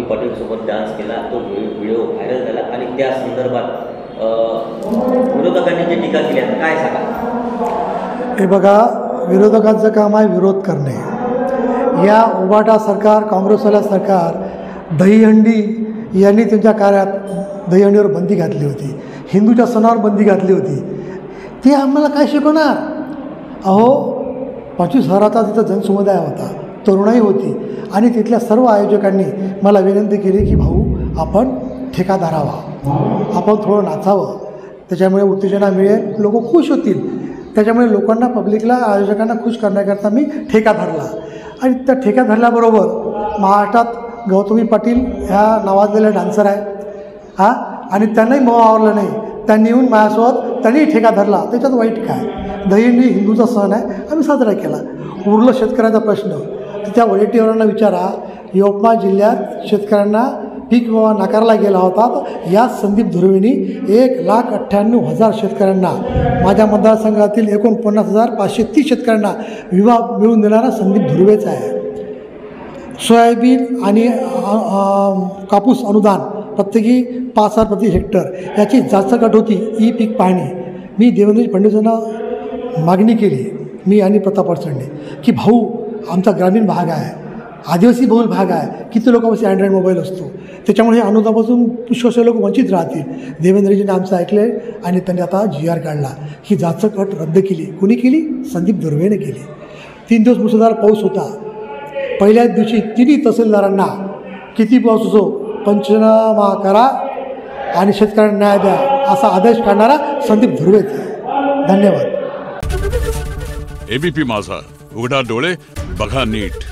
Gautami पाटीलसोबत dance केला, तो video viral झाला आणि त्या संदर्भात विरोधकांनी जी टीका केली आहे, काय सांगा? हे बघा, विरोधकांचं काम आहे विरोध करणे. या उभाटा सरकार, काँग्रेसवाला सरकार, दहीहंडी यांनी त्यांच्या कार्यात दहीहंडीवर बंदी घातली होती, हिंदूच्या सणावर बंदी घातली होती. ते आम्हाला काय शिकवणार? अहो, 25,000चा तिथं जनसमुदाय होता, तरुणाई होती आणि तिथल्या सर्व आयोजकांनी मला विनंती केली की भाऊ आपण ठेका धरावा, आपण थोडं नाचावं, त्याच्यामुळे उत्तेजना मिळेल, लोक खुश होतील. त्याच्यामुळे लोकांना, पब्लिकला, आयोजकांना खुश करण्याकरता मी ठेका धरला. आणि त्या ठेका धरल्याबरोबर महाराष्ट्रात गौतमी पाटील ह्या नावाजलेल्या डान्सर आहे आणि त्यांनाही मोह आवडलं नाही. त्यांनी येऊन माझ्यासोबत त्यांनी ठेका धरला. त्याच्यात वाईट काय? दहीहंडी हिंदूचा सण आहे, आम्ही साजरा केला. उरलं शेतकऱ्याचा प्रश्न, तर त्या वडेट्टीवारांना विचारा. यवतमाळ जिल्ह्यात शेतकऱ्यांना पीक विमा नाकारला गेला होता, तर या संदीप धुर्वेंनी 1,98,000 शेतकऱ्यांना, माझ्या मतदारसंघातील 49,530 शेतकऱ्यांना विमा मिळवून देणारा संदीप धुर्वेचा आहे. सोयाबीन आणि कापूस अनुदान प्रत्येकी 5,000 प्रति हेक्टर याची जास्त गट होती. ई पीक पाहणी मी देवेंद्र फडणवीसांना मागणी केली, मी आणि प्रताप अडचणने, की भाऊ आमचा ग्रामीण भाग आहे, आदिवासी बहुल भाग आहे, किती लोकांपाशी अँड्रॉइड मोबाईल असतो, त्याच्यामुळे हे अनुदानापासून पुष्कळसे लोक वंचित राहतील. देवेंद्रजीने आमचं ऐकले आणि त्यांनी आता GR काढला. ही जास्त अट रद्द केली. कोणी केली? संदीप धुर्वेने केली. 3 दिवस मुसळधार पाऊस होता. पहिल्याच दिवशी तिन्ही तहसीलदारांना किती पाऊस असो पंचनामा करा आणि शेतकऱ्यांना न्याय द्या असा आदेश काढणारा संदीप धुर्वेच आहे. धन्यवाद. ABP माझा, उघडा डोळे बघा नीट.